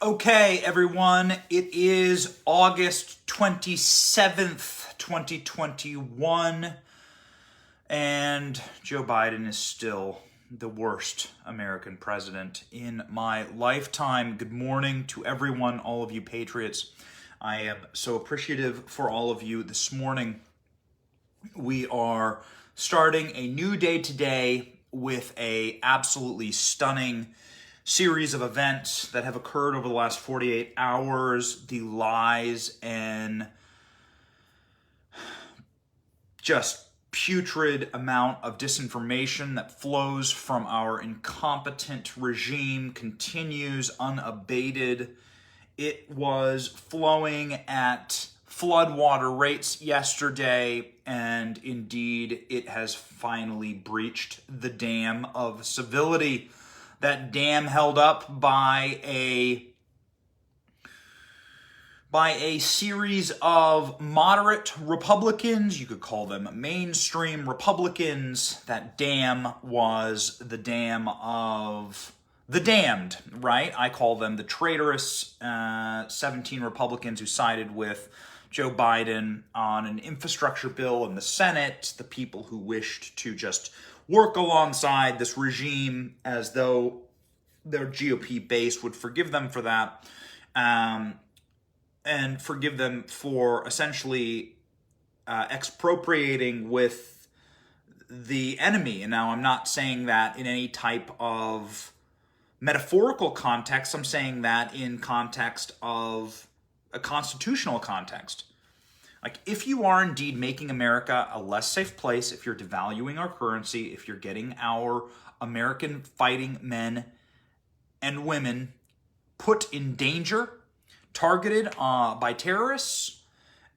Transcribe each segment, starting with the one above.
Okay, everyone, it is August 27th, 2021, and Joe Biden is still the worst American president in my lifetime. Good morning to everyone, all of you patriots. I am so appreciative for all of you this morning. We are starting a new day today with a absolutely stunning series of events that have occurred over the last 48 hours, the lies and just putrid amount of disinformation that flows from our incompetent regime continues unabated. It was flowing at floodwater rates yesterday, and indeed it has finally breached the dam of civility. That dam held up by a series of moderate Republicans. You could call them mainstream Republicans. That dam was the dam of the damned, right? I call them the traitorous 17 Republicans who sided with Joe Biden on an infrastructure bill in the Senate, the people who wished to just work alongside this regime as though their GOP base would forgive them for that, and forgive them for essentially expropriating with the enemy. And now I'm not saying that in any type of metaphorical context. I'm saying that in context of a constitutional context. Like, if you are indeed making America a less safe place, if you're devaluing our currency, if you're getting our American fighting men and women put in danger, targeted by terrorists,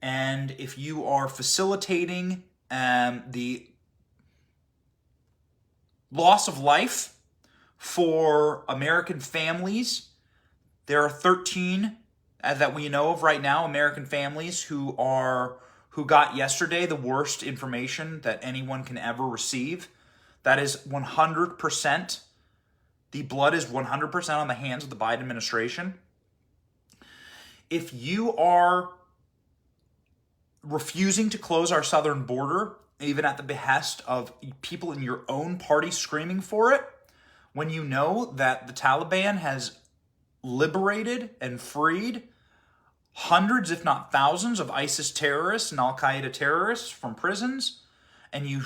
and if you are facilitating the loss of life for American families, there are 13 that we know of right now, American families who got yesterday the worst information that anyone can ever receive. That is 100%. The blood is 100% on the hands of the Biden administration. If you are refusing to close our southern border, even at the behest of people in your own party screaming for it, when you know that the Taliban has liberated and freed hundreds, if not thousands, of ISIS terrorists and Al-Qaeda terrorists from prisons, and you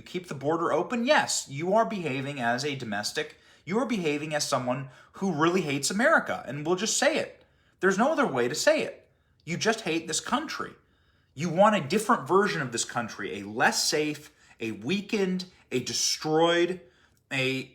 keep the border open, yes, you are behaving as a domestic. You are behaving as someone who really hates America, and we'll just say it. There's no other way to say it. You just hate this country. You want a different version of this country, a less safe, a weakened, a destroyed, a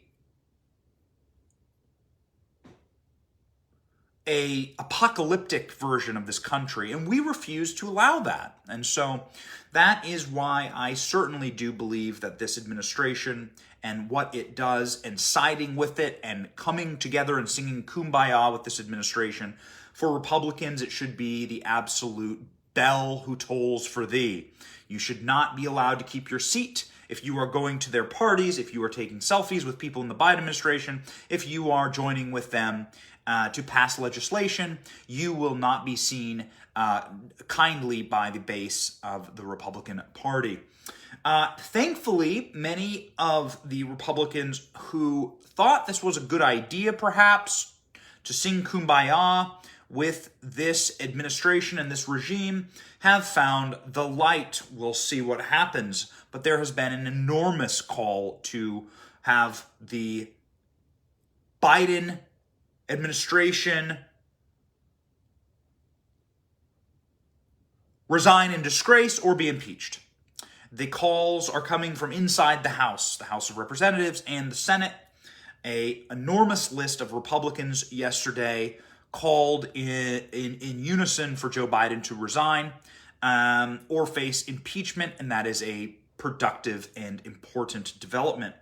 apocalyptic version of this country, and we refuse to allow that. And so that is why I certainly do believe that this administration and what it does, and siding with it and coming together and singing Kumbaya with this administration, for Republicans, it should be the absolute bell who tolls for thee. You should not be allowed to keep your seat if you are going to their parties, if you are taking selfies with people in the Biden administration, if you are joining with them to pass legislation. You will not be seen kindly by the base of the Republican Party. Thankfully, many of the Republicans who thought this was a good idea, perhaps, to sing Kumbaya with this administration and this regime, have found the light. We'll see what happens. But there has been an enormous call to have the Biden administration resign in disgrace or be impeached. The calls are coming from inside the House of Representatives and the Senate. An enormous list of Republicans yesterday called in unison for Joe Biden to resign or face impeachment, and that is a productive and important development.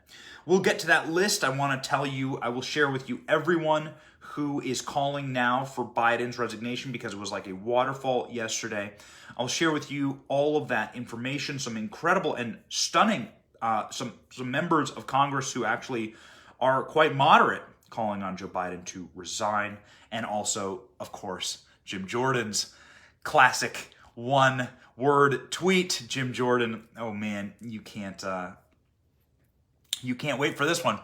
We'll get to that list. I will share with you everyone who is calling now for Biden's resignation, because it was like a waterfall yesterday. I'll share with you all of that information, some incredible and stunning, some members of Congress who actually are quite moderate, calling on Joe Biden to resign. And also, of course, Jim Jordan's classic one-word tweet. Jim Jordan, oh man, you can't wait for this one.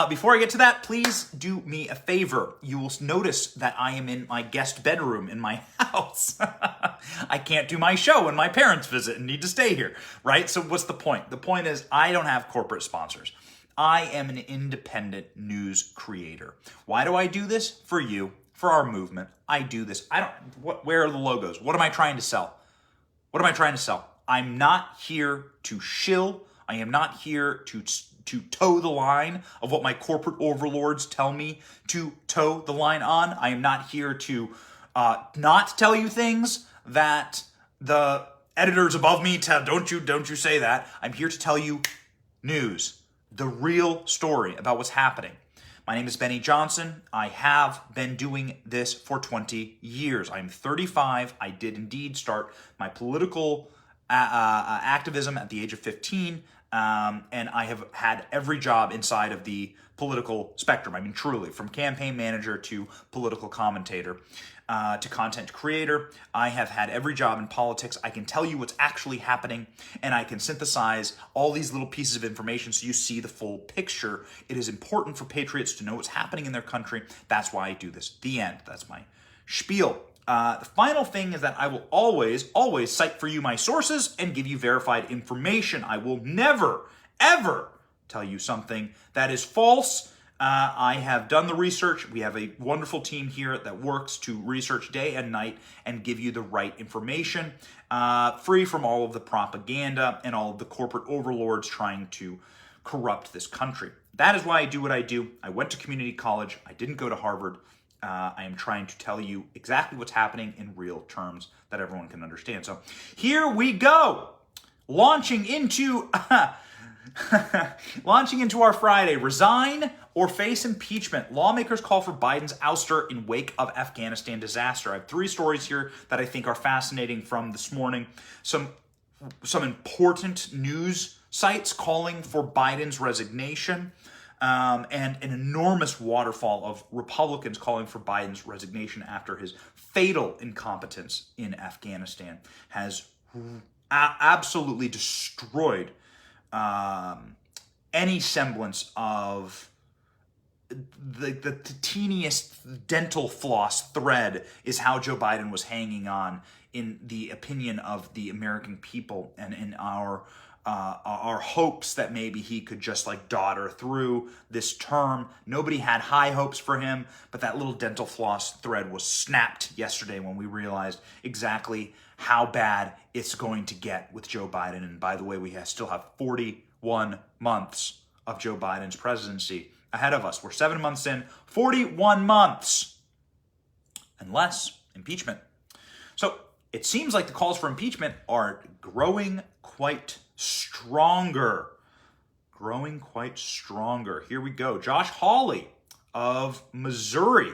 Before I get to that, please do me a favor. You will notice that I am in my guest bedroom in my house. I can't do my show when my parents visit and need to stay here, right? So what's the point? The point is I don't have corporate sponsors. I am an independent news creator. Why do I do this? For you, for our movement. I do this. Where are the logos? What am I trying to sell? What am I trying to sell? I'm not here to shill. I am not here to toe the line of what my corporate overlords tell me to toe the line on. I am not here to not tell you things that the editors above me tell. Don't you say that. I'm here to tell you news, the real story about what's happening. My name is Benny Johnson. I have been doing this for 20 years. I'm 35. I did indeed start my political activism at the age of 15. And I have had every job inside of the political spectrum. I mean, truly, from campaign manager to political commentator to content creator. I have had every job in politics. I can tell you what's actually happening, and I can synthesize all these little pieces of information so you see the full picture. It is important for patriots to know what's happening in their country. That's why I do this. The end. That's my spiel. The final thing is that I will always cite for you my sources and give you verified information. I will never, ever tell you something that is false. I have done the research. We have a wonderful team here that works to research day and night and give you the right information, free from all of the propaganda and all of the corporate overlords trying to corrupt this country. That is why I do what I do. I went to community college. I didn't go to Harvard. I am trying to tell you exactly what's happening in real terms that everyone can understand. So here we go, launching into our Friday. Resign or face impeachment. Lawmakers call for Biden's ouster in wake of Afghanistan disaster. I have 3 stories here that I think are fascinating from this morning. Some important news sites calling for Biden's resignation. And an enormous waterfall of Republicans calling for Biden's resignation after his fatal incompetence in Afghanistan has absolutely destroyed any semblance of the teeniest dental floss thread is how Joe Biden was hanging on in the opinion of the American people and in our hopes that maybe he could just like dodder through this term. Nobody had high hopes for him, but that little dental floss thread was snapped yesterday when we realized exactly how bad it's going to get with Joe Biden. And by the way, we still have 41 months of Joe Biden's presidency ahead of us. We're 7 months in, 41 months, unless impeachment. So it seems like the calls for impeachment are growing quite stronger. Here we go. Josh Hawley of Missouri.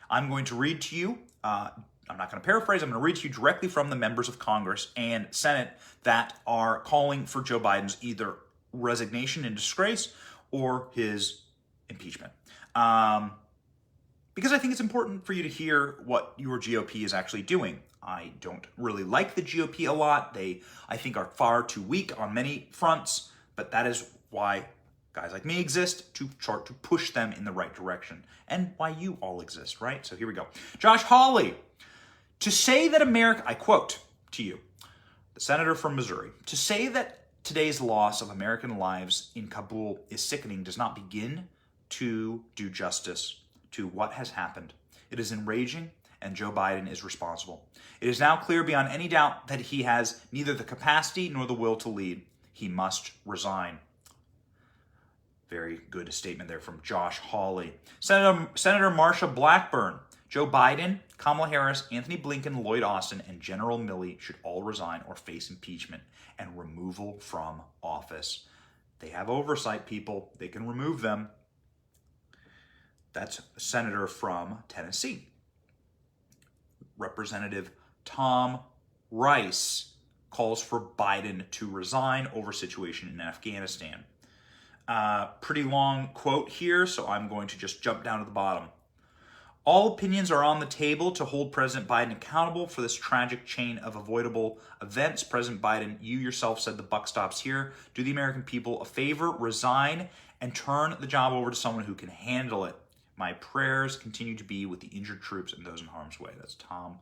I'm going to read to you, I'm not going to paraphrase, I'm going to read to you directly from the members of Congress and Senate that are calling for Joe Biden's either resignation and disgrace or his impeachment. Because I think it's important for you to hear what your GOP is actually doing. I don't really like the GOP a lot. They, I think, are far too weak on many fronts, but that is why guys like me exist, to push them in the right direction, and why you all exist, right? So here we go. Josh Hawley, to say that America, I quote to you, the senator from Missouri, to say that today's loss of American lives in Kabul is sickening does not begin to do justice to what has happened. It is enraging, and Joe Biden is responsible. It is now clear beyond any doubt that he has neither the capacity nor the will to lead. He must resign. Very good statement there from Josh Hawley. Senator Marsha Blackburn, Joe Biden, Kamala Harris, Anthony Blinken, Lloyd Austin, and General Milley should all resign or face impeachment and removal from office. They have oversight, people. They can remove them. That's a senator from Tennessee. Representative Tom Rice calls for Biden to resign over situation in Afghanistan. Pretty long quote here, so I'm going to just jump down to the bottom. All opinions are on the table to hold President Biden accountable for this tragic chain of avoidable events. President Biden, you yourself said the buck stops here. Do the American people a favor, resign, and turn the job over to someone who can handle it. My prayers continue to be with the injured troops and those in harm's way. That's Tom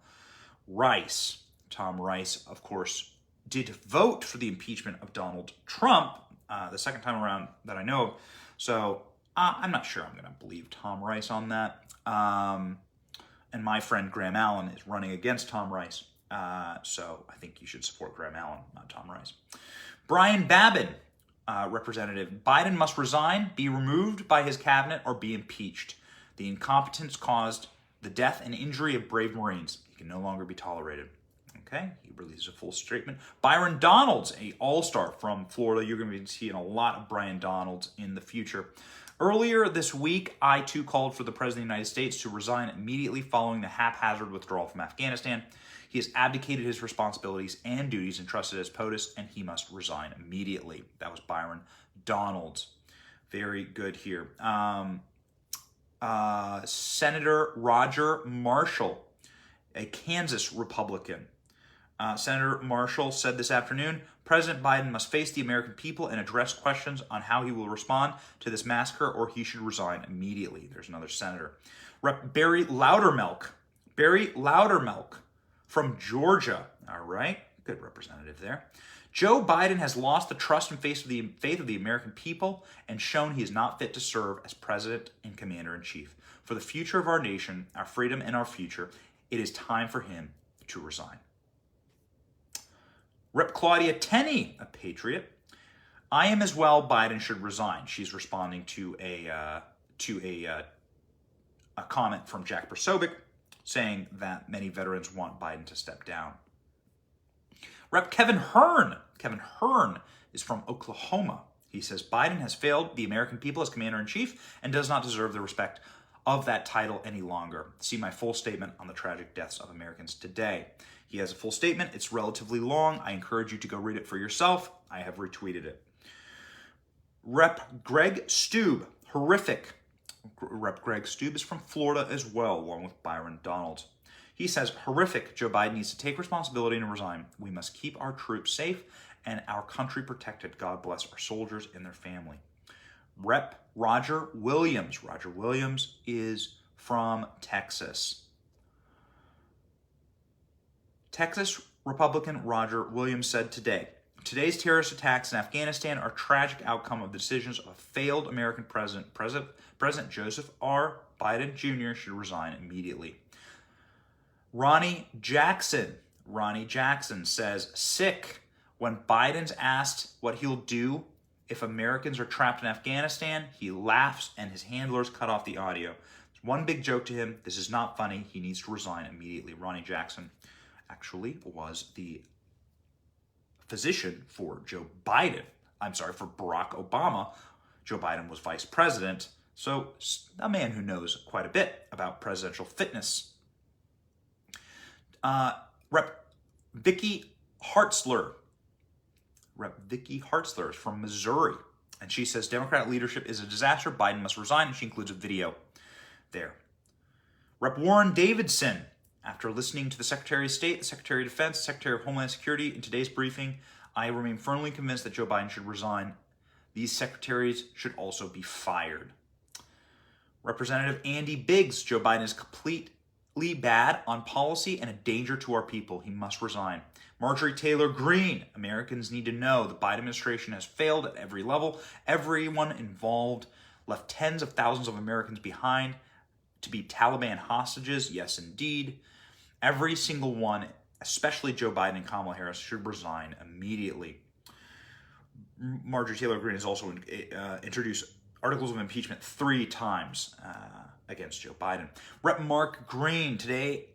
Rice. Tom Rice, of course, did vote for the impeachment of Donald Trump the second time around that I know of. So I'm not sure I'm going to believe Tom Rice on that. And my friend Graham Allen is running against Tom Rice. So I think you should support Graham Allen, not Tom Rice. Brian Babin, Representative, Biden must resign, be removed by his cabinet, or be impeached. The incompetence caused the death and injury of brave Marines. He can no longer be tolerated. Okay, he releases a full statement. Byron Donalds, a all-star from Florida. You're going to be seeing a lot of Brian Donalds in the future. Earlier this week, I too called for the President of the United States to resign immediately following the haphazard withdrawal from Afghanistan. He has abdicated his responsibilities and duties entrusted as POTUS, and he must resign immediately. That was Byron Donalds. Very good here. Senator Roger Marshall, a Kansas Republican. Senator Marshall said this afternoon, President Biden must face the American people and address questions on how he will respond to this massacre, or he should resign immediately. There's another senator. Rep. Barry Loudermilk. Barry Loudermilk from Georgia. All right, good representative there. Joe Biden has lost the trust and faith of the American people and shown he is not fit to serve as president and commander-in-chief. For the future of our nation, our freedom, and our future, it is time for him to resign. Rep. Claudia Tenney, a patriot. I am as well. Biden should resign. She's responding to a comment from Jack Posobiec saying that many veterans want Biden to step down. Rep. Kevin Hern. Kevin Hern is from Oklahoma. He says Biden has failed the American people as commander-in-chief and does not deserve the respect of that title any longer. See my full statement on the tragic deaths of Americans today. He has a full statement. It's relatively long. I encourage you to go read it for yourself. I have retweeted it. Rep. Greg Steube, horrific. Rep. Greg Steube is from Florida as well, along with Byron Donalds. He says, horrific. Joe Biden needs to take responsibility and resign. We must keep our troops safe and our country protected. God bless our soldiers and their family. Rep. Roger Williams. Roger Williams is from Texas. Texas Republican Roger Williams said today, today's terrorist attacks in Afghanistan are a tragic outcome of the decisions of a failed American president. President Joseph R. Biden Jr. should resign immediately. Ronnie Jackson says, sick. When Biden's asked what he'll do if Americans are trapped in Afghanistan, he laughs and his handlers cut off the audio. It's one big joke to him. This is not funny. He needs to resign immediately. Ronnie Jackson actually was the physician for Joe Biden. For Barack Obama. Joe Biden was vice president. So a man who knows quite a bit about presidential fitness. Rep. Vicky Hartzler. Rep. Vicky Hartzler is from Missouri. And she says, Democratic leadership is a disaster. Biden must resign. And she includes a video there. Rep. Warren Davidson. After listening to the Secretary of State, the Secretary of Defense, the Secretary of Homeland Security in today's briefing, I remain firmly convinced that Joe Biden should resign. These secretaries should also be fired. Representative Andy Biggs, Joe Biden is completely bad on policy and a danger to our people. He must resign. Marjorie Taylor Greene, Americans need to know the Biden administration has failed at every level. Everyone involved left tens of thousands of Americans behind to be Taliban hostages. Yes, indeed. Every single one, especially Joe Biden and Kamala Harris, should resign immediately. Marjorie Taylor Greene has also introduced articles of impeachment 3 times against Joe Biden. Rep. Mark Green. Today,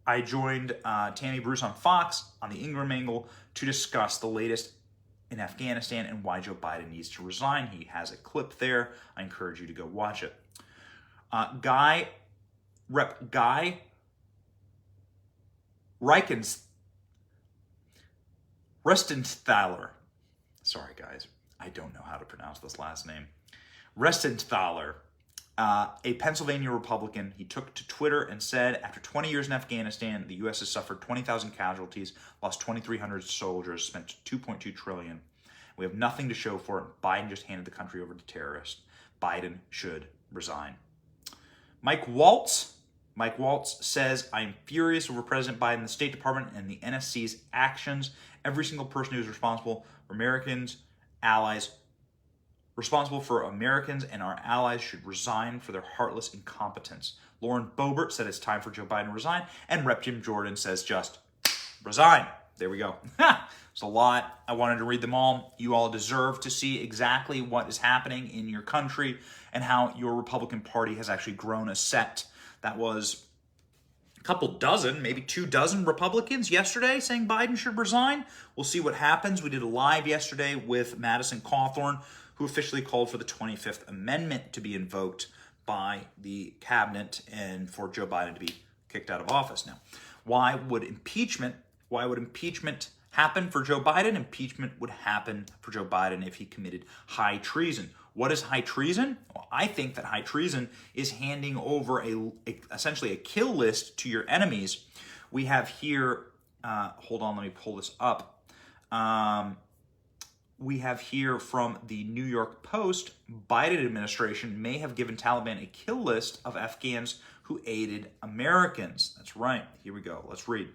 I joined Tammy Bruce on Fox on the Ingram Angle to discuss the latest in Afghanistan and why Joe Biden needs to resign. He has a clip there. I encourage you to go watch it. Rep. Guy Rustenthaler. Sorry, guys. I don't know how to pronounce this last name. Restenthaler, a Pennsylvania Republican. He took to Twitter and said, after 20 years in Afghanistan, the U.S. has suffered 20,000 casualties, lost 2,300 soldiers, spent $2.2 trillion. We have nothing to show for it. Biden just handed the country over to terrorists. Biden should resign. Mike Waltz says, I am furious over President Biden, the State Department, and the NSC's actions. Every single person who is responsible for Americans and our allies should resign for their heartless incompetence. Lauren Boebert said it's time for Joe Biden to resign, and Rep. Jim Jordan says just resign. There we go. It's a lot. I wanted to read them all. You all deserve to see exactly what is happening in your country and how your Republican Party has actually grown a set that was a couple dozen, maybe 24 Republicans yesterday saying Biden should resign. We'll see what happens. We did a live yesterday with Madison Cawthorn, who officially called for the 25th Amendment to be invoked by the cabinet and for Joe Biden to be kicked out of office. Now, why would impeachment happen for Joe Biden? Impeachment would happen for Joe Biden if he committed high treason. What is high treason? Well, I think that high treason is handing over essentially a kill list to your enemies. We have here, hold on, let me pull this up. We have here from the New York Post, Biden administration may have given Taliban a kill list of Afghans who aided Americans. That's right. Here we go. Let's read.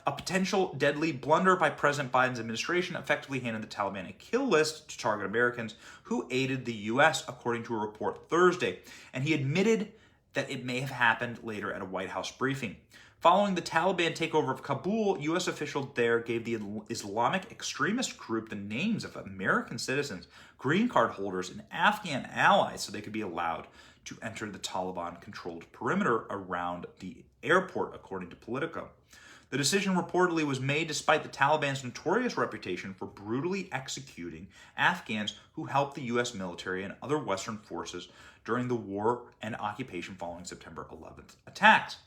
A potential deadly blunder by President Biden's administration effectively handed the Taliban a kill list to target Americans who aided the U.S., according to a report Thursday. And he admitted that it may have happened later at a White House briefing. Following the Taliban takeover of Kabul, U.S. officials there gave the Islamic extremist group the names of American citizens, green card holders, and Afghan allies so they could be allowed to enter the Taliban-controlled perimeter around the airport, according to Politico. The decision reportedly was made despite the Taliban's notorious reputation for brutally executing Afghans who helped the U.S. military and other Western forces during the war and occupation following September 11th attacks.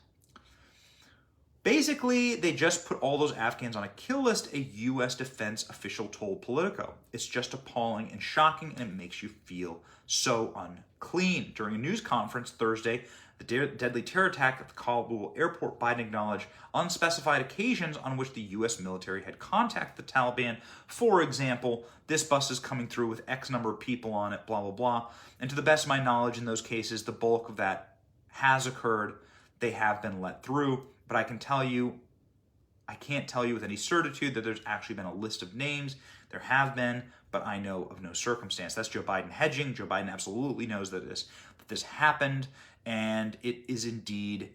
Basically, they just put all those Afghans on a kill list, a U.S. defense official told Politico. It's just appalling and shocking, and it makes you feel so unclean. During a news conference Thursday, the deadly terror attack at the Kabul airport, Biden acknowledged unspecified occasions on which the U.S. military had contacted the Taliban. For example, this bus is coming through with X number of people on it, blah, blah, blah. And to the best of my knowledge, in those cases, the bulk of that has occurred. They have been let through. But I can't tell you with any certitude that there's actually been a list of names. There have been, but I know of no circumstance. That's Joe Biden hedging. Joe Biden absolutely knows that this happened, and it is indeed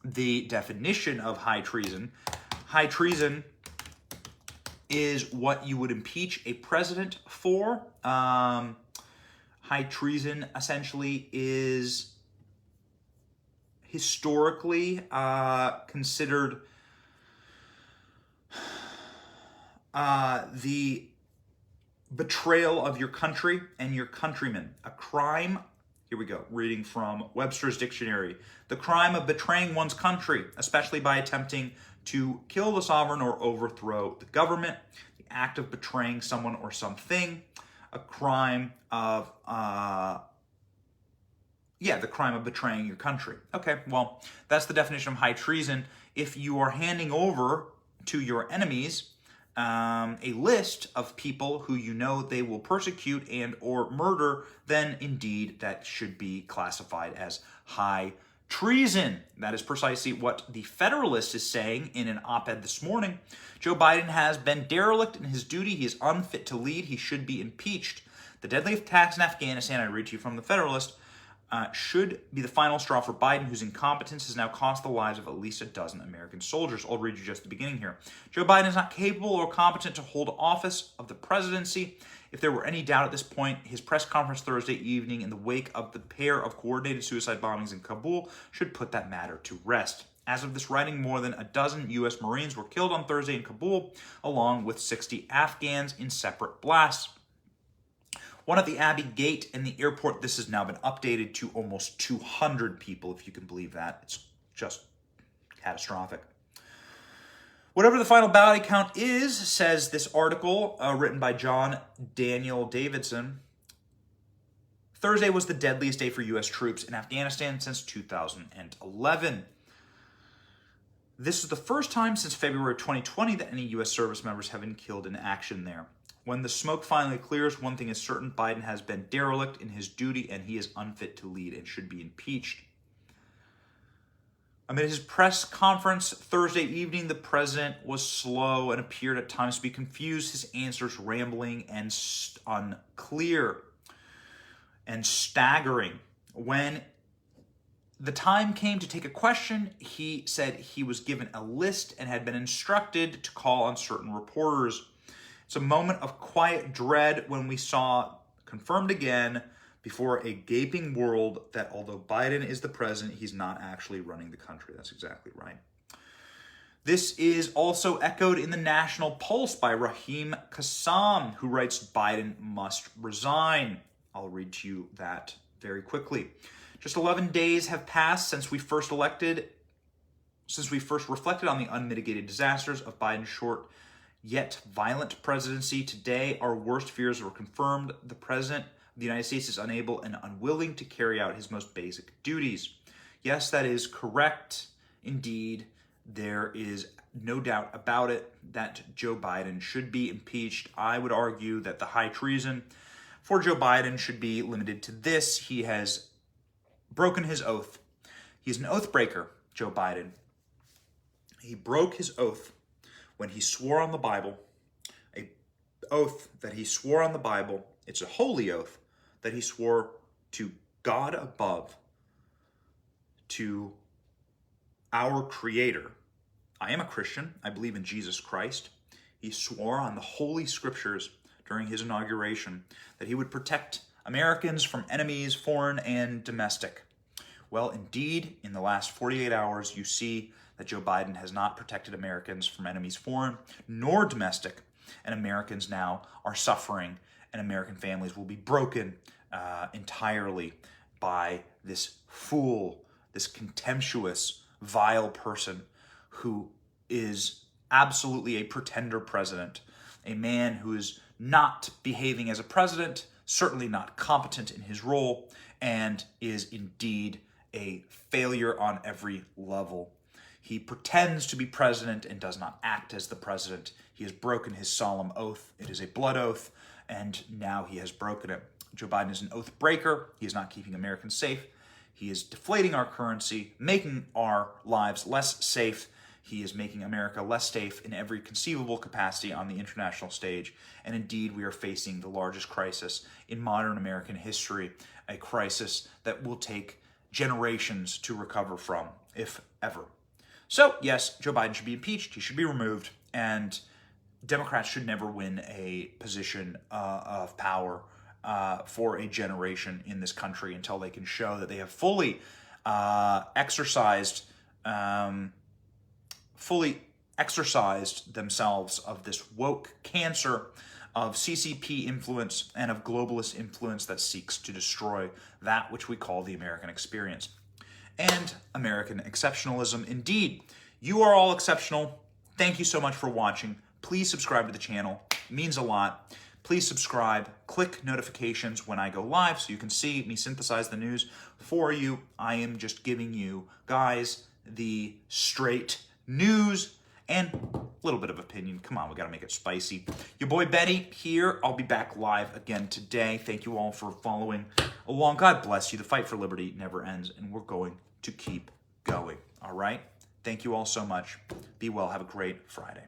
the definition of high treason. High treason is what you would impeach a president for. High treason essentially is historically considered the betrayal of your country and your countrymen. A crime, here we go, reading from Webster's Dictionary. The crime of betraying one's country, especially by attempting to kill the sovereign or overthrow the government. The act of betraying someone or something. A crime of the crime of betraying your country. Okay, well, that's the definition of high treason. If you are handing over to your enemies a list of people who you know they will persecute and or murder, then indeed that should be classified as high treason. That is precisely what the Federalist is saying in an op-ed this morning. Joe Biden has been derelict in his duty. He is unfit to lead. He should be impeached. The deadly attacks in Afghanistan, I read to you from the Federalist, should be the final straw for Biden, whose incompetence has now cost the lives of at least a dozen American soldiers. I'll read you just the beginning here. Joe Biden is not capable or competent to hold office of the presidency. If there were any doubt at this point, his press conference Thursday evening in the wake of the pair of coordinated suicide bombings in Kabul should put that matter to rest. As of this writing, more than a dozen U.S. Marines were killed on Thursday in Kabul, along with 60 Afghans in separate blasts. One at the Abbey Gate and the airport. This has now been updated to almost 200 people, if you can believe that. It's just catastrophic. Whatever the final ballot count is, says this article written by John Daniel Davidson, Thursday was the deadliest day for U.S. troops in Afghanistan since 2011. This is the first time since February 2020 that any U.S. service members have been killed in action there. When the smoke finally clears, one thing is certain: Biden has been derelict in his duty and he is unfit to lead and should be impeached. Amid his press conference Thursday evening, the president was slow and appeared at times to be confused, his answers rambling and unclear and staggering. When the time came to take a question, he said he was given a list and had been instructed to call on certain reporters. It's a moment of quiet dread when we saw confirmed again before a gaping world that although Biden is the president, he's not actually running the country. That's exactly right. This is also echoed in the National Pulse by Rahim Kassam, who writes, Biden must resign. I'll read to you that very quickly. Just 11 days have passed since we first reflected on the unmitigated disasters of Biden's short yet violent presidency. Today, our worst fears were confirmed. The president of the United States is unable and unwilling to carry out his most basic duties. Yes, that is correct. Indeed, there is no doubt about it that Joe Biden should be impeached. I would argue that the high treason for Joe Biden should be limited to this: he has broken his oath. He's an oath breaker, Joe Biden. He broke his oath when he swore on the Bible, a oath that he swore on the Bible. It's a holy oath that he swore to God above, to our Creator. I am a Christian. I believe in Jesus Christ. He swore on the Holy Scriptures during his inauguration that he would protect Americans from enemies, foreign and domestic. Well, indeed, in the last 48 hours, you see that Joe Biden has not protected Americans from enemies, foreign nor domestic, and Americans now are suffering, and American families will be broken entirely by this fool, this contemptuous, vile person who is absolutely a pretender president, a man who is not behaving as a president, certainly not competent in his role, and is indeed a failure on every level. He pretends to be president and does not act as the president. He has broken his solemn oath. It is a blood oath, and now he has broken it. Joe Biden is an oath breaker. He is not keeping Americans safe. He is deflating our currency, making our lives less safe. He is making America less safe in every conceivable capacity on the international stage. And indeed, we are facing the largest crisis in modern American history, a crisis that will take generations to recover from, if ever. So, yes, Joe Biden should be impeached. He should be removed. And Democrats should never win a position of power for a generation in this country until they can show that they have fully exercised themselves of this woke cancer of CCP influence and of globalist influence that seeks to destroy that which we call the American experience and American exceptionalism. Indeed, you are all exceptional. Thank you so much for watching. Please subscribe to the channel. It means a lot. Please subscribe. Click notifications when I go live so you can see me synthesize the news for you. I am just giving you guys the straight news and a little bit of opinion. Come on, we got to make it spicy. Your boy Betty here. I'll be back live again today. Thank you all for following along. God bless you. The fight for liberty never ends, and we're going to keep going. All right? Thank you all so much. Be well. Have a great Friday.